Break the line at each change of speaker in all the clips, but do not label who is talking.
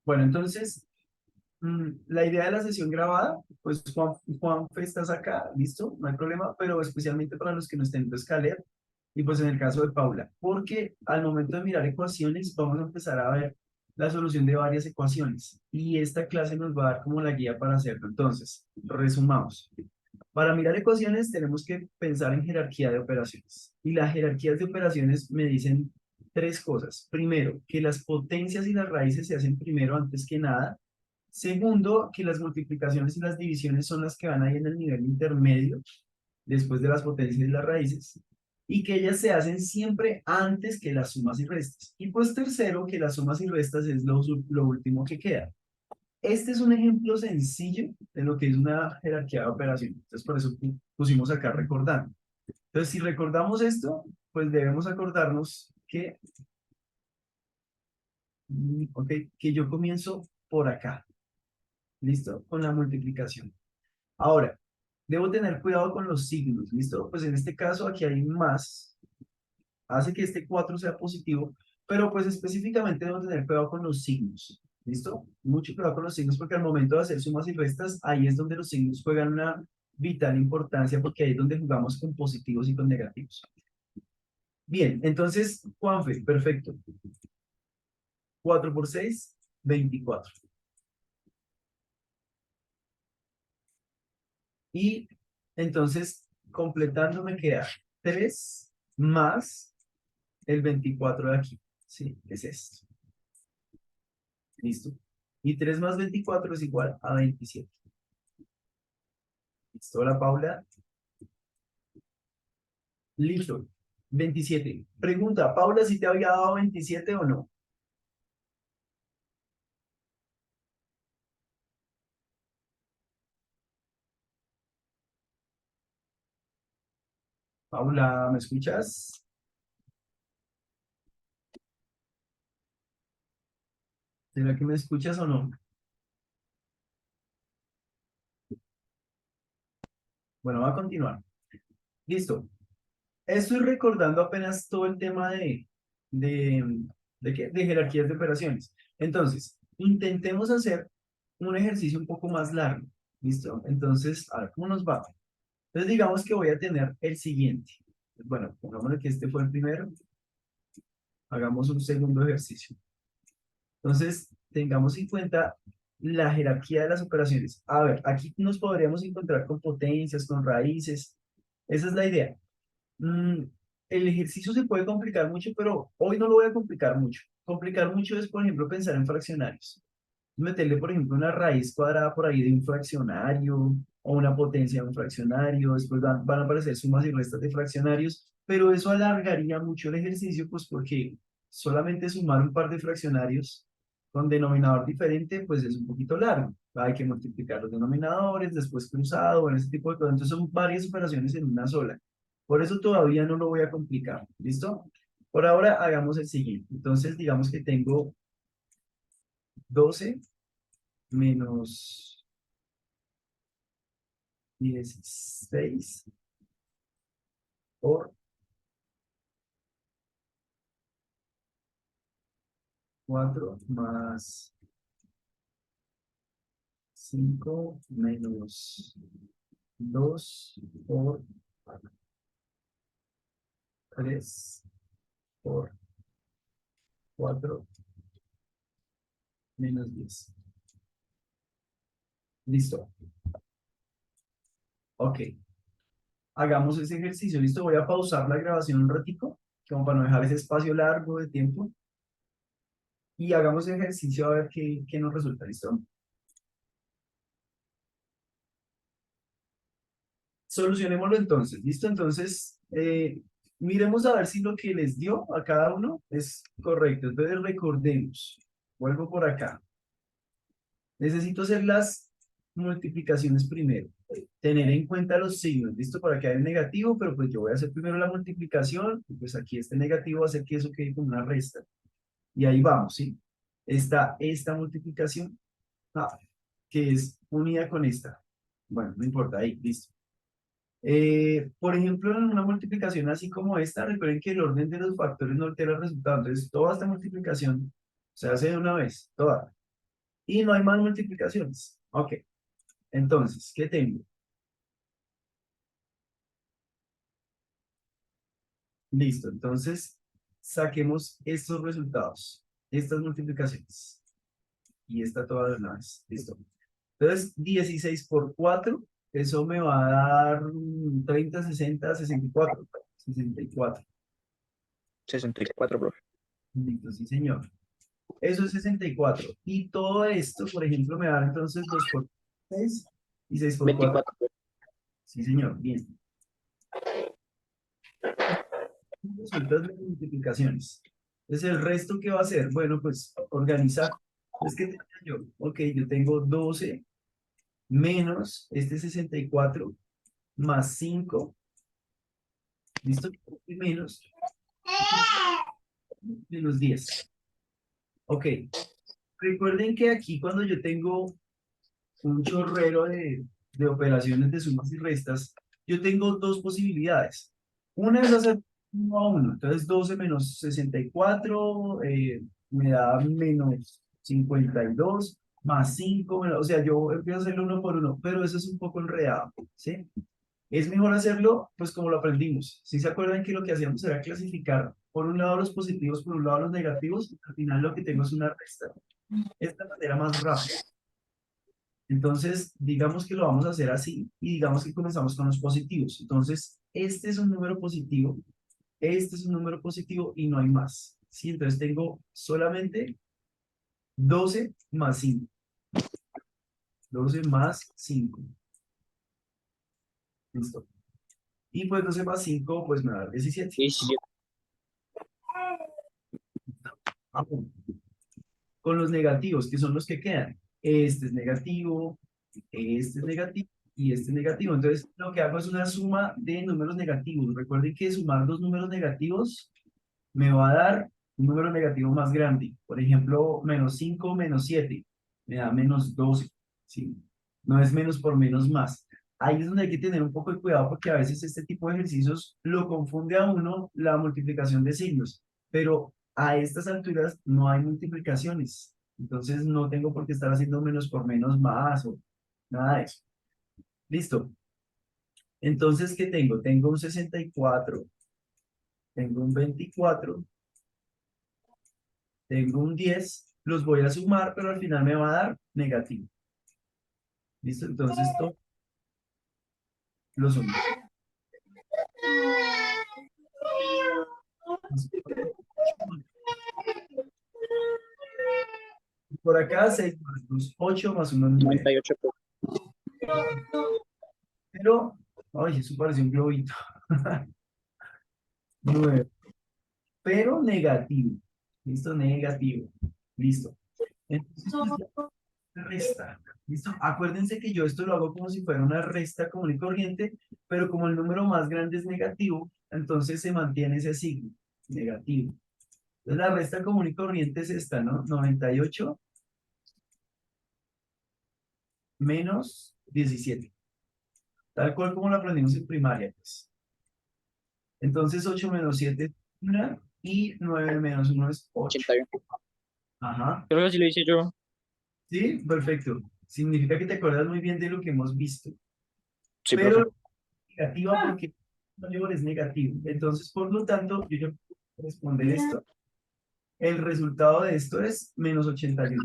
Bueno, entonces, la idea de la sesión grabada, pues Juanfe estás acá, listo, no hay problema, pero especialmente para los que no estén en Escaler y pues en el caso de Paula, porque al momento de mirar ecuaciones vamos a empezar a ver la solución de varias ecuaciones y esta clase nos va a dar como la guía para hacerlo. Entonces, resumamos. Para mirar ecuaciones tenemos que pensar en jerarquía de operaciones. Y las jerarquías de operaciones me dicen tres cosas. Primero, que las potencias y las raíces se hacen primero antes que nada. Segundo, que las multiplicaciones y las divisiones son las que van ahí en el nivel intermedio, después de las potencias y las raíces. Y que ellas se hacen siempre antes que las sumas y restas. Y pues tercero, que las sumas y restas es lo último que queda. Este es un ejemplo sencillo de lo que es una jerarquía de operaciones. Entonces, por eso pusimos acá recordando. Entonces, si recordamos esto, pues debemos acordarnos que, ok, que yo comienzo por acá. ¿Listo? Con la multiplicación. Ahora, debo tener cuidado con los signos. ¿Listo? Pues en este caso aquí hay un más. Hace que este 4 sea positivo, pero pues específicamente debo tener cuidado con los signos. ¿Listo? Mucho cuidado con los signos porque al momento de hacer sumas y restas, ahí es donde los signos juegan una vital importancia porque ahí es donde jugamos con positivos y con negativos. Bien, entonces, Juanfe, perfecto. 4 por 6, 24. Y entonces, completando me queda 3 más el 24 de aquí. ¿Sí? Es esto. Listo. Y 3 más 24 es igual a 27. Listo, hola Paula. Listo. 27. Pregunta, Paula, si te había dado 27 o no. Paula, ¿me escuchas? ¿Será que me escuchas o no? Bueno, va a continuar. Listo. Estoy recordando apenas todo el tema de, ¿qué? De jerarquías de operaciones. Entonces, intentemos hacer un ejercicio un poco más largo. ¿Listo? Entonces, a ver, ¿cómo nos va? Entonces, digamos que voy a tener el siguiente. Bueno, pongámosle que este fue el primero. Hagamos un segundo ejercicio. Entonces, tengamos en cuenta la jerarquía de las operaciones. A ver, aquí nos podríamos encontrar con potencias, con raíces. Esa es la idea. Mm, el ejercicio se puede complicar mucho, pero hoy no lo voy a complicar mucho. Complicar mucho es, por ejemplo, pensar en fraccionarios. Meterle, por ejemplo, una raíz cuadrada por ahí de un fraccionario o una potencia de un fraccionario. Después van a aparecer sumas y restas de fraccionarios, pero eso alargaría mucho el ejercicio, pues porque solamente sumar un par de fraccionarios con denominador diferente, pues es un poquito largo. Hay que multiplicar los denominadores, después cruzado, bueno, ese tipo de cosas. Entonces son varias operaciones en una sola. Por eso todavía no lo voy a complicar. ¿Listo? Por ahora hagamos el siguiente. Entonces, digamos que tengo 12 menos 16 por 4 más 5 menos 2 por 3 por 4 menos 10. Listo. Ok. Hagamos ese ejercicio. Listo. Voy a pausar la grabación un ratico, como para no dejar ese espacio largo de tiempo. Y hagamos el ejercicio a ver qué nos resulta. ¿Listo? Solucionémoslo entonces. ¿Listo? Entonces, miremos a ver si lo que les dio a cada uno es correcto. Entonces, recordemos. Vuelvo por acá. Necesito hacer las multiplicaciones primero. Tener en cuenta los signos. ¿Listo? Para que haya un negativo, pero pues yo voy a hacer primero la multiplicación. Y pues aquí este negativo va a hacer que eso quede con una resta. Y ahí vamos, ¿sí? Está esta multiplicación, que es unida con esta. Bueno, no importa, ahí, listo. Por ejemplo, en una multiplicación así como esta, recuerden que el orden de los factores no altera el resultado. Entonces, toda esta multiplicación se hace de una vez, toda. Y no hay más multiplicaciones. Ok, entonces, ¿qué tengo? Listo, entonces saquemos estos resultados, estas multiplicaciones. Y esta toda de una vez. Listo. Entonces, 16 por 4 eso me va a dar 30, 60, 64. 64.
64, profe.
Listo, sí, señor. Eso es 64. Y todo esto, por ejemplo, me va a dar entonces 2 por 6 y 6 por 4.
24.
Sí, señor. Bien. Resultas de multiplicaciones. Entonces, ¿el resto qué va a hacer? Bueno, pues organizar. Es que tenía yo, ok, yo tengo 12 menos este 64 más 5, ¿listo? Y menos 10. Ok, recuerden que aquí cuando yo tengo un chorrero de operaciones de sumas y restas, yo tengo dos posibilidades. Una es hacer uno a uno, entonces 12 menos 64 me da menos 52 más 5, o sea, yo empiezo a hacerlo uno por uno, pero eso es un poco enredado, ¿sí? Es mejor hacerlo, pues como lo aprendimos. Si se acuerdan que lo que hacíamos era clasificar por un lado los positivos, por un lado los negativos, y al final lo que tengo es una resta. Esta manera más rápida. Entonces, digamos que lo vamos a hacer así y digamos que comenzamos con los positivos. Entonces, este es un número positivo, este es un número positivo y no hay más. ¿Sí? Entonces tengo solamente 12 más 5. 12 más 5. Listo. Y pues 12 más 5 pues me da 17.
17.
Con los negativos, que son los que quedan. Este es negativo y este es negativo. Entonces, lo que hago es una suma de números negativos. Recuerden que sumar dos números negativos me va a dar un número negativo más grande. Por ejemplo, menos 5 menos 7 me da menos 12. ¿Sí? No es menos por menos más. Ahí es donde hay que tener un poco de cuidado porque a veces este tipo de ejercicios lo confunde a uno la multiplicación de signos. Pero a estas alturas no hay multiplicaciones. Entonces no tengo por qué estar haciendo menos por menos más o nada de eso. Listo. Entonces, ¿qué tengo? Tengo un 64, tengo un 24, tengo un 10, los voy a sumar, pero al final me va a dar negativo. ¿Listo? Entonces, esto lo sumo. Por acá 6 más 2, 8 más 1, 9.
98, profe.
Pero, ay, eso parece un globito. 9. Pero negativo. ¿Listo? Negativo. Listo. Entonces, pues, resta. ¿Listo? Acuérdense que yo esto lo hago como si fuera una resta común y corriente, pero como el número más grande es negativo, entonces se mantiene ese signo, negativo. Entonces la resta común y corriente es esta, ¿no? 98 menos 17. Tal cual como lo aprendimos en primaria, pues. Entonces 8 menos 7 es 1 y 9 menos 1 es 8.
81.
Ajá.
Creo que así lo hice yo.
Sí, perfecto. Significa que te acuerdas muy bien de lo que hemos visto.
Sí, profe.
Pero negativa porque el mayor es negativo. Entonces, por lo tanto, yo ya puedo responder esto. El resultado de esto es menos 81.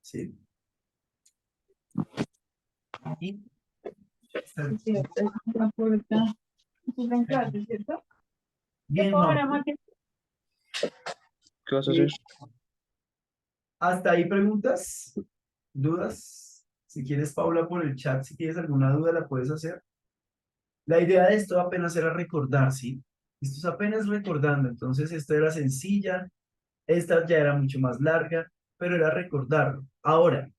¿Sí? Y
Cierto, es una puerta. Están clases, ¿cierto?
bien, Juan.
¿Qué vas a hacer?
¿Hasta ahí preguntas? ¿Dudas? Si quieres, Paula, por el chat, si tienes alguna duda, la puedes hacer. La idea de esto apenas era recordar, ¿sí? Esto es apenas recordando. Entonces, esta era sencilla, esta ya era mucho más larga, pero era recordarlo. Ahora,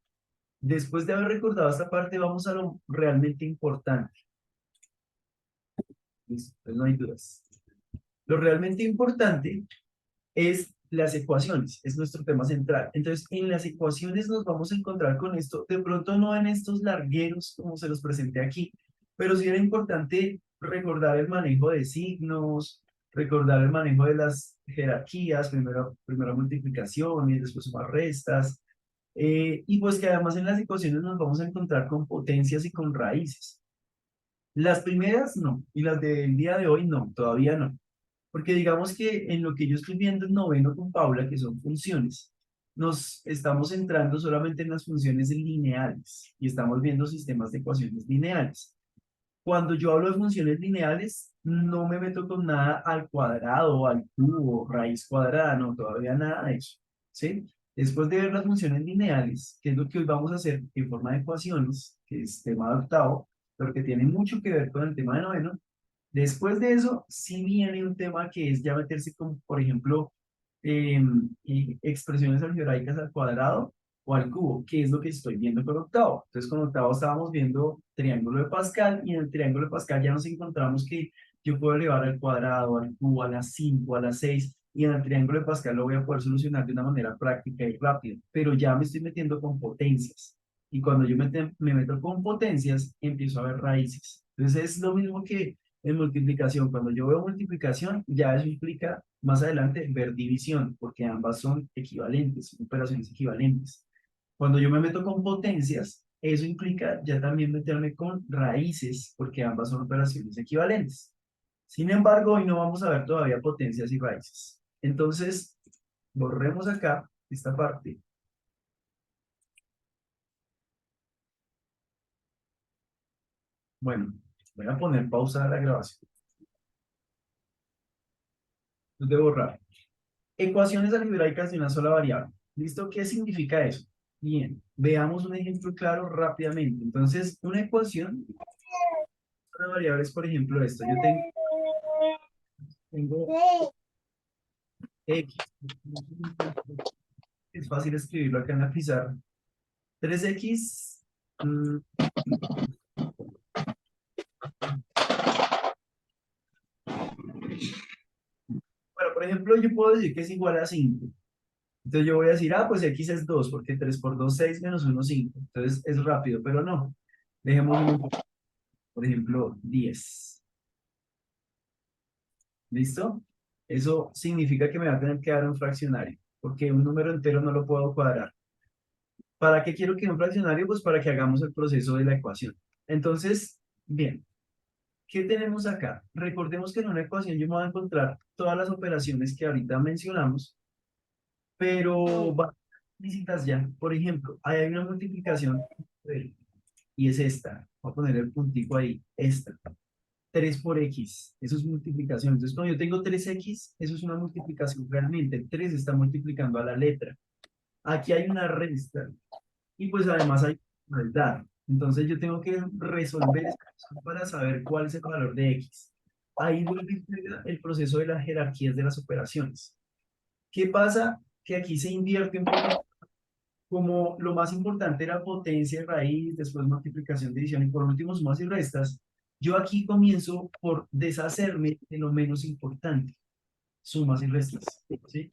después de haber recordado esta parte, vamos a lo realmente importante. Listo, pues no hay dudas. Lo realmente importante es las ecuaciones, es nuestro tema central. Entonces, en las ecuaciones nos vamos a encontrar con esto, de pronto no en estos largueros como se los presenté aquí, pero sí era importante recordar el manejo de signos, recordar el manejo de las jerarquías, primero multiplicaciones, después sumar restas, Y pues que además en las ecuaciones nos vamos a encontrar con potencias y con raíces. Las primeras no, y las del día de hoy no, todavía no. Porque digamos que en lo que yo estoy viendo en noveno con Paula, que son funciones, nos estamos centrando solamente en las funciones lineales y estamos viendo sistemas de ecuaciones lineales. Cuando yo hablo de funciones lineales, no me meto con nada al cuadrado, al cubo, raíz cuadrada, no, todavía nada de eso, ¿sí? Después de ver las funciones lineales, que es lo que hoy vamos a hacer en forma de ecuaciones, que es tema de octavo, pero que tiene mucho que ver con el tema de noveno, después de eso, sí viene un tema que es ya meterse con, por ejemplo, expresiones algebraicas al cuadrado o al cubo, que es lo que estoy viendo con octavo. Entonces, con octavo estábamos viendo triángulo de Pascal y en el triángulo de Pascal ya nos encontramos que yo puedo elevar al cuadrado, al cubo, a las 5, a las 6 y en el triángulo de Pascal lo voy a poder solucionar de una manera práctica y rápida, pero ya me estoy metiendo con potencias. Y cuando yo me meto con potencias, empiezo a ver raíces. Entonces, es lo mismo que en multiplicación. Cuando yo veo multiplicación, ya eso implica más adelante ver división, porque ambas son equivalentes, son operaciones equivalentes. Cuando yo me meto con potencias, eso implica ya también meterme con raíces, porque ambas son operaciones equivalentes. Sin embargo, hoy no vamos a ver todavía potencias y raíces. Entonces, borremos acá esta parte. Bueno, voy a poner pausa a la grabación. De borrar. Ecuaciones algebraicas de una sola variable. ¿Listo? ¿Qué significa eso? Bien, veamos un ejemplo claro rápidamente. Entonces, una ecuación, una variable es, por ejemplo, esto. Yo tengo x, es fácil escribirlo acá en la pizarra. 3x, bueno, por ejemplo, yo puedo decir que es igual a 5. Entonces yo voy a decir, ah, pues x es 2 porque 3 por 2 6 menos 1 5. Entonces es rápido, pero no. Dejemos, por ejemplo, 10. ¿Listo? Eso significa que me va a tener que dar un fraccionario, porque un número entero no lo puedo cuadrar. ¿Para qué quiero que un fraccionario? Pues para que hagamos el proceso de la ecuación. Entonces, bien, ¿qué tenemos acá? Recordemos que en una ecuación yo me voy a encontrar todas las operaciones que ahorita mencionamos, pero van explícitas ya. Por ejemplo, ahí hay una multiplicación y es esta. Voy a poner el puntico ahí, esta. 3 por x, eso es multiplicación. Entonces, cuando yo tengo 3x, eso es una multiplicación realmente. El 3 está multiplicando a la letra. Aquí hay una resta y pues además hay maldad. Entonces, yo tengo que resolver esta ecuación para saber cuál es el valor de x. Ahí vuelve el proceso de las jerarquías de las operaciones. ¿Qué pasa? Que aquí se invierte un poco, como lo más importante era potencia, raíz, después multiplicación, división y por último sumas y restas. Yo aquí comienzo por deshacerme de lo menos importante, sumas y restas, ¿sí?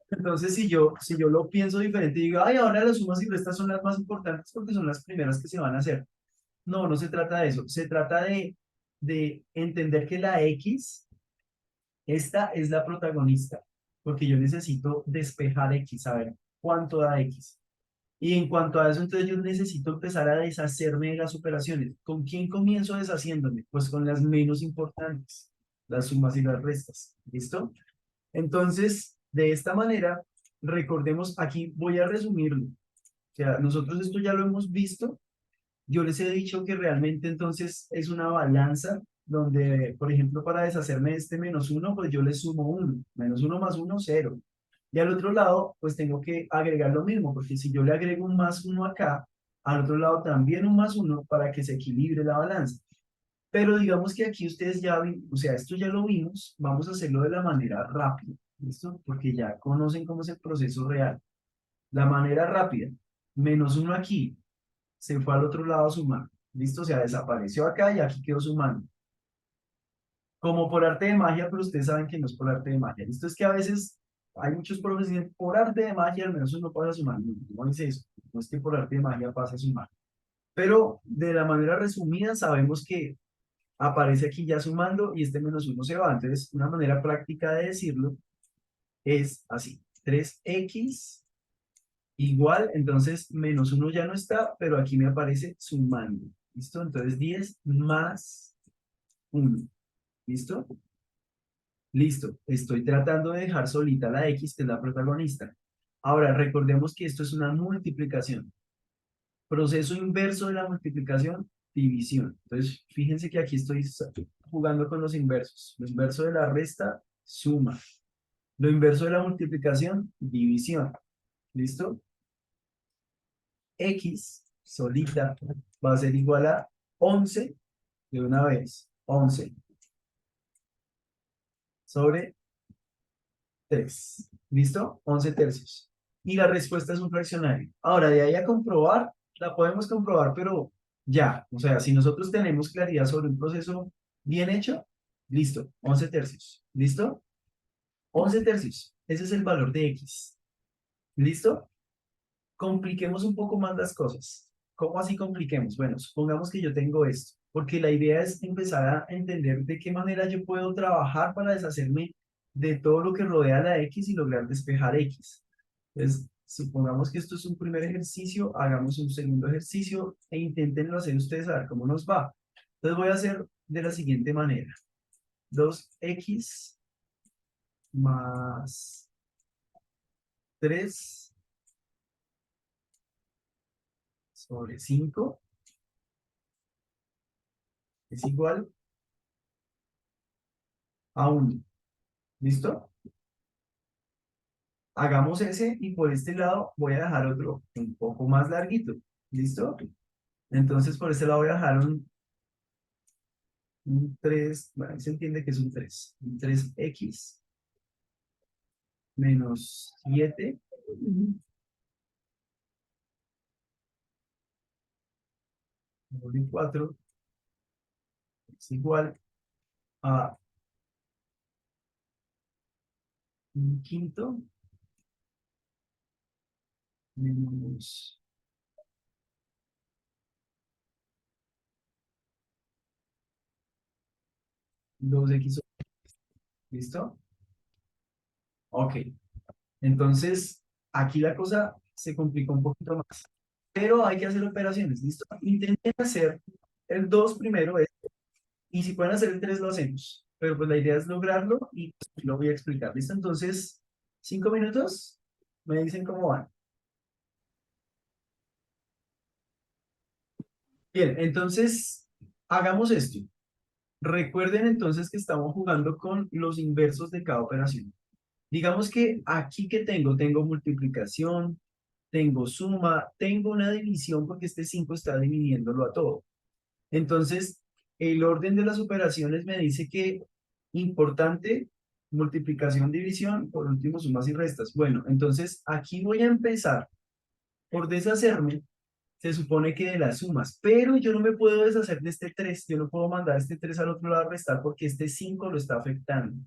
Entonces, si yo lo pienso diferente y digo, ay, ahora las sumas y restas son las más importantes porque son las primeras que se van a hacer. No, no se trata de eso. Se trata de entender que la X, esta es la protagonista, porque yo necesito despejar X, saber cuánto da X. Y en cuanto a eso, entonces yo necesito empezar a deshacerme de las operaciones. ¿Con quién comienzo deshaciéndome? Pues con las menos importantes, las sumas y las restas. ¿Listo? Entonces, de esta manera, recordemos, aquí voy a resumirlo. O sea, nosotros esto ya lo hemos visto. Yo les he dicho que realmente entonces es una balanza donde, por ejemplo, para deshacerme de este menos uno, pues yo le sumo uno. Menos uno más uno, cero. Y al otro lado, pues tengo que agregar lo mismo, porque si yo le agrego un más uno acá, al otro lado también un más uno para que se equilibre la balanza. Pero digamos que aquí ustedes ya ven, o sea, esto ya lo vimos, vamos a hacerlo de la manera rápida, ¿listo? Porque ya conocen cómo es el proceso real. La manera rápida, menos uno aquí, se fue al otro lado a sumar, ¿listo? O sea, desapareció acá y aquí quedó sumando. Como por arte de magia, pero ustedes saben que no es por arte de magia. Esto es que a veces hay muchos profesores que dicen, por arte de magia al menos uno pasa sumar. No, no dice eso, no es que por arte de magia pasa a sumar. Pero de la manera resumida sabemos que aparece aquí ya sumando y este menos uno se va. Entonces, una manera práctica de decirlo es así. 3x igual, entonces menos 1 ya no está, pero aquí me aparece sumando. ¿Listo? Entonces 10 más 1. ¿Listo? Listo. Estoy tratando de dejar solita la X, que es la protagonista. Ahora, recordemos que esto es una multiplicación. Proceso inverso de la multiplicación, división. Entonces, fíjense que aquí estoy jugando con los inversos. Lo inverso de la resta, suma. Lo inverso de la multiplicación, división. ¿Listo? X solita va a ser igual a 11 de una vez. 11 sobre 3. ¿Listo? 11 tercios. Y la respuesta es un fraccionario. Ahora, de ahí a comprobar, la podemos comprobar, pero ya. O sea, si nosotros tenemos claridad sobre un proceso bien hecho, listo. 11 tercios. ¿Listo? 11 tercios. Ese es el valor de X. ¿Listo? Compliquemos un poco más las cosas. ¿Cómo así compliquemos? Bueno, supongamos que yo tengo esto, porque la idea es empezar a entender de qué manera yo puedo trabajar para deshacerme de todo lo que rodea la X y lograr despejar X. Entonces, supongamos que esto es un primer ejercicio, hagamos un segundo ejercicio e inténtenlo hacer ustedes a ver cómo nos va. Entonces voy a hacer de la siguiente manera. 2x más 3 sobre 5 es igual a 1. ¿Listo? Hagamos ese y por este lado voy a dejar otro un poco más larguito. ¿Listo? Entonces por este lado voy a dejar un 3, bueno, ahí se entiende que es un 3. Un 3x menos 7 sobre 4 es igual a un quinto menos 2x. ¿Listo? Ok. Entonces, aquí la cosa se complica un poquito más. Pero hay que hacer operaciones. ¿Listo? Intenten hacer el 2 primero. Y si pueden hacer el 3 lo hacemos. Pero pues la idea es lograrlo y pues, lo voy a explicar. ¿Listo? Entonces, 5 minutos. Me dicen cómo van. Bien, entonces, hagamos esto. Recuerden entonces que estamos jugando con los inversos de cada operación. Digamos que aquí que tengo multiplicación, tengo suma, tengo una división porque este 5 está dividiéndolo a todo. Entonces, el orden de las operaciones me dice que importante, multiplicación, división, por último, sumas y restas. Bueno, entonces aquí voy a empezar por deshacerme, se supone que de las sumas, pero yo no me puedo deshacer de este 3, yo no puedo mandar este 3 al otro lado a restar porque este 5 lo está afectando.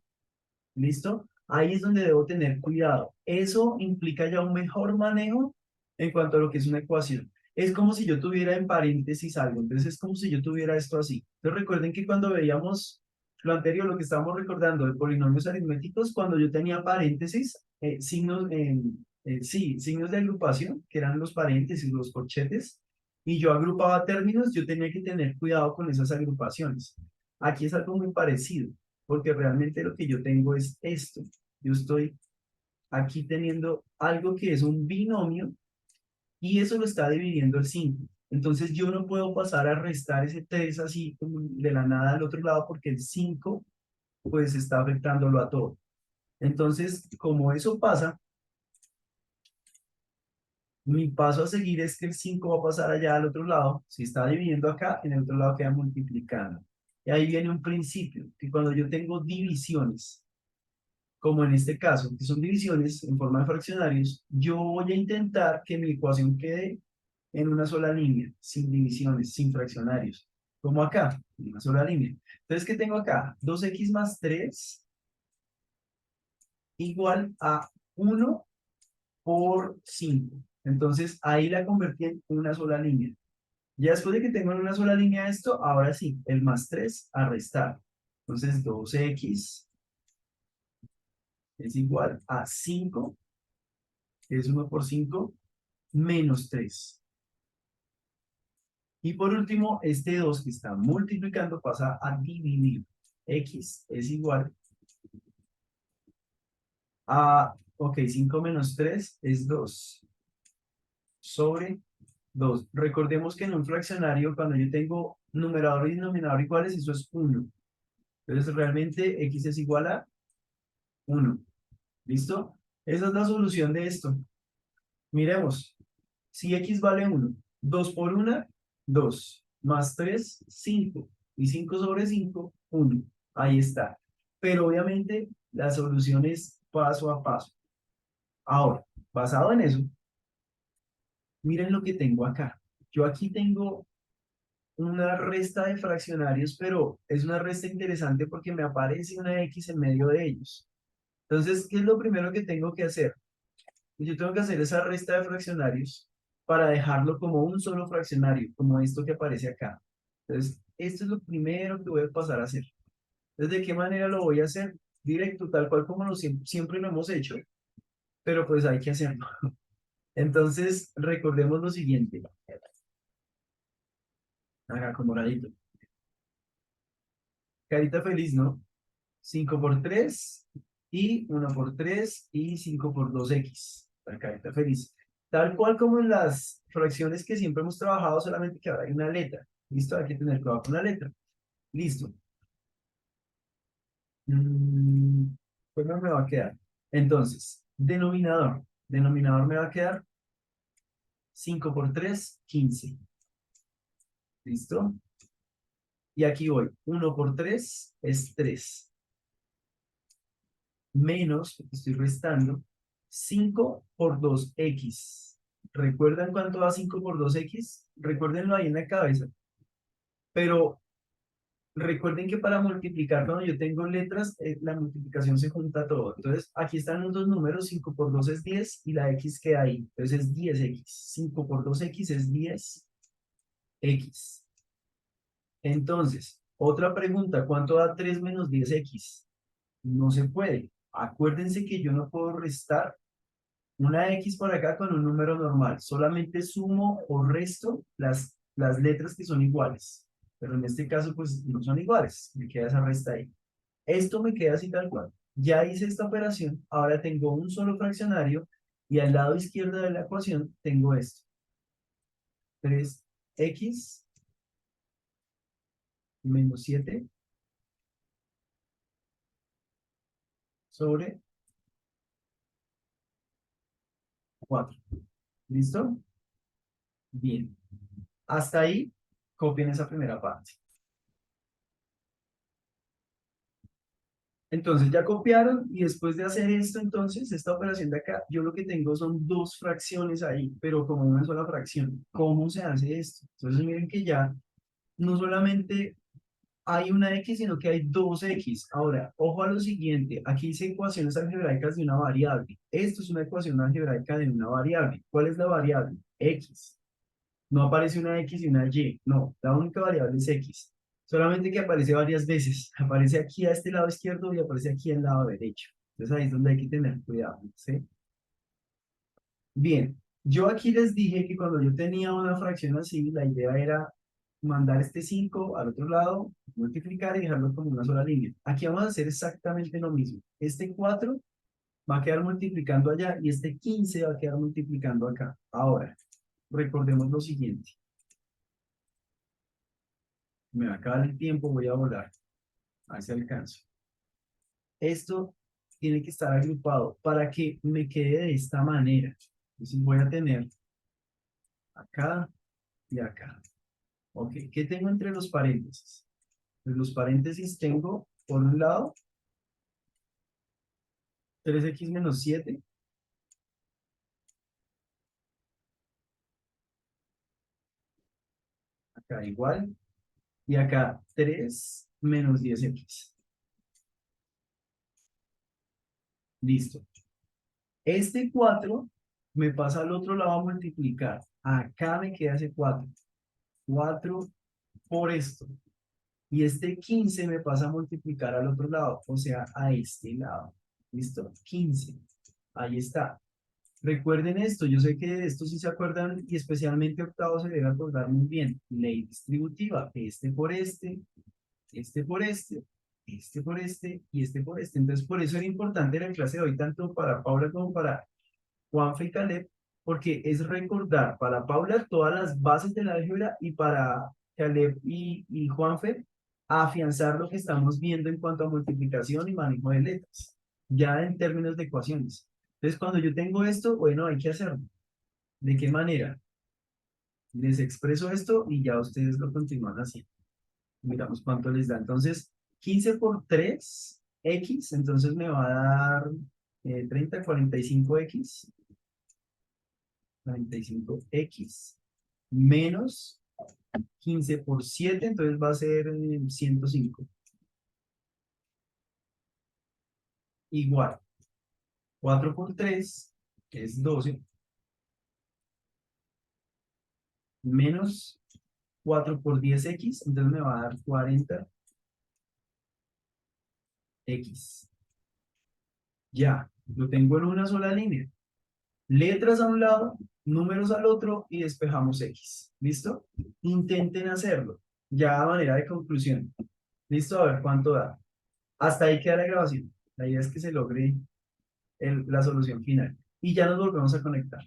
¿Listo? Ahí es donde debo tener cuidado. Eso implica ya un mejor manejo en cuanto a lo que es una ecuación. Es como si yo tuviera en paréntesis algo. Entonces es como si yo tuviera esto así. Entonces recuerden que cuando veíamos lo anterior, lo que estábamos recordando de polinomios aritméticos, cuando yo tenía paréntesis, sí, signos de agrupación, que eran los paréntesis, los corchetes, y yo agrupaba términos, yo tenía que tener cuidado con esas agrupaciones. Aquí es algo muy parecido porque realmente lo que yo tengo es esto. Yo estoy aquí teniendo algo que es un binomio y eso lo está dividiendo el 5. Entonces yo no puedo pasar a restar ese 3 así como de la nada al otro lado porque el 5 pues está afectándolo a todo. Entonces, como eso pasa, mi paso a seguir es que el 5 va a pasar allá al otro lado. Si está dividiendo acá, en el otro lado queda multiplicando. Y ahí viene un principio, que cuando yo tengo divisiones, como en este caso, que son divisiones en forma de fraccionarios, yo voy a intentar que mi ecuación quede en una sola línea, sin divisiones, sin fraccionarios, como acá, en una sola línea. Entonces, ¿qué tengo acá? 2x más 3 igual a 1 por 5. Entonces, ahí la convertí en una sola línea. Ya después de que tengo en una sola línea esto, ahora sí, el más 3 a restar. Entonces, 2x es igual a 5, que es 1 por 5, menos 3. Y por último, este 2 que está multiplicando pasa a dividir. X es igual a, ok, 5 menos 3 es 2 sobre 2. Recordemos que en un fraccionario, cuando yo tengo numerador y denominador iguales, eso es 1. Entonces, realmente X es igual a 1. ¿Listo? Esa es la solución de esto. Miremos. Si X vale 1, 2 por 1, 2. Más 3, 5. Y 5 sobre 5, 1. Ahí está. Pero obviamente la solución es paso a paso. Ahora, basado en eso, miren lo que tengo acá. Yo aquí tengo una resta de fraccionarios, pero es una resta interesante porque me aparece una X en medio de ellos. Entonces, ¿qué es lo primero que tengo que hacer? Yo tengo que hacer esa resta de fraccionarios para dejarlo como un solo fraccionario, como esto que aparece acá. Entonces, esto es lo primero que voy a pasar a hacer. Entonces, ¿de qué manera lo voy a hacer? Directo, tal cual como siempre lo hemos hecho, pero pues hay que hacerlo. Entonces, recordemos lo siguiente. Acá con moradito. Carita feliz, ¿no? 5 por 3 y 1 por 3 y 5 por 2x. La carita feliz. Tal cual como en las fracciones que siempre hemos trabajado, solamente que ahora hay una letra. ¿Listo? Hay que tener cuidado con la letra. Listo. Pues no me va a quedar. Entonces, denominador. Denominador me va a quedar 5 por 3, 15. ¿Listo? Y aquí voy. 1 por 3 es 3. Menos, porque estoy restando, 5 por 2x. ¿Recuerdan cuánto da 5 por 2x? Recuérdenlo ahí en la cabeza. Pero recuerden que para multiplicar, cuando yo tengo letras, la multiplicación se junta todo. Entonces, aquí están los dos números, 5 por 2 es 10 y la x queda ahí. Entonces es 10x. 5 por 2x es 10x. Entonces, otra pregunta, ¿cuánto da 3 menos 10x? No se puede. Acuérdense que yo no puedo restar una X por acá con un número normal. Solamente sumo o resto las letras que son iguales. Pero en este caso, pues no son iguales. Me queda esa resta ahí. Esto me queda así tal cual. Ya hice esta operación. Ahora tengo un solo fraccionario. Y al lado izquierdo de la ecuación tengo esto. 3x menos 7 sobre 4. ¿Listo? Bien. Hasta ahí, copien esa primera parte. Entonces ya copiaron y después de hacer esto, entonces, esta operación de acá, yo lo que tengo son dos fracciones ahí, pero como una sola fracción. ¿Cómo se hace esto? Entonces miren que ya no solamente hay una X, sino que hay dos X. Ahora, ojo a lo siguiente, aquí hice ecuaciones algebraicas de una variable. Esto es una ecuación algebraica de una variable. ¿Cuál es la variable? X. No aparece una X y una Y, no, la única variable es X. Solamente que aparece varias veces. Aparece aquí a este lado izquierdo y aparece aquí al lado derecho. Entonces ahí es donde hay que tener cuidado, ¿sí? Bien, yo aquí les dije que cuando yo tenía una fracción así, la idea era mandar este 5 al otro lado, multiplicar y dejarlo como una sola línea. Aquí vamos a hacer exactamente lo mismo. Este 4 va a quedar multiplicando allá y este 15 va a quedar multiplicando acá. Ahora, recordemos lo siguiente. Me va a acabar el tiempo, voy a volar. A ver si alcanzo. Esto tiene que estar agrupado para que me quede de esta manera. Entonces voy a tener acá y acá. Ok, ¿qué tengo entre los paréntesis? En los paréntesis tengo, por un lado, 3x menos 7. Acá igual. Y acá 3 menos 10x. Listo. Este 4 me pasa al otro lado a multiplicar. Acá me queda ese 4. 4 por esto. Y este 15 me pasa a multiplicar al otro lado, o sea, a este lado. ¿Listo? 15. Ahí está. Recuerden esto, yo sé que de esto sí se acuerdan y especialmente octavo se debe acordar muy bien. Ley distributiva, este por este por este por y este por este. Entonces, por eso era importante la clase de hoy, tanto para Paula como para Juanfe y Caleb, porque es recordar para Paula todas las bases de la álgebra y para Caleb y Juanfe afianzar lo que estamos viendo en cuanto a multiplicación y manejo de letras, ya en términos de ecuaciones. Entonces, cuando yo tengo esto, bueno, hay que hacerlo. ¿De qué manera? Les expreso esto y ya ustedes lo continúan haciendo. Miramos cuánto les da. Entonces, 15 por 3 x, entonces me va a dar 30, 45x, 45x, menos 15 por 7, entonces va a ser 105. Igual, 4 por 3 es 12, menos 4 por 10x, entonces me va a dar 40x. Ya, lo tengo en una sola línea. Letras a un lado, números al otro y despejamos x. ¿Listo? Intenten hacerlo. Ya a manera de conclusión. ¿Listo? A ver cuánto da. Hasta ahí queda la grabación. La idea es que se logre la solución final. Y ya nos volvemos a conectar.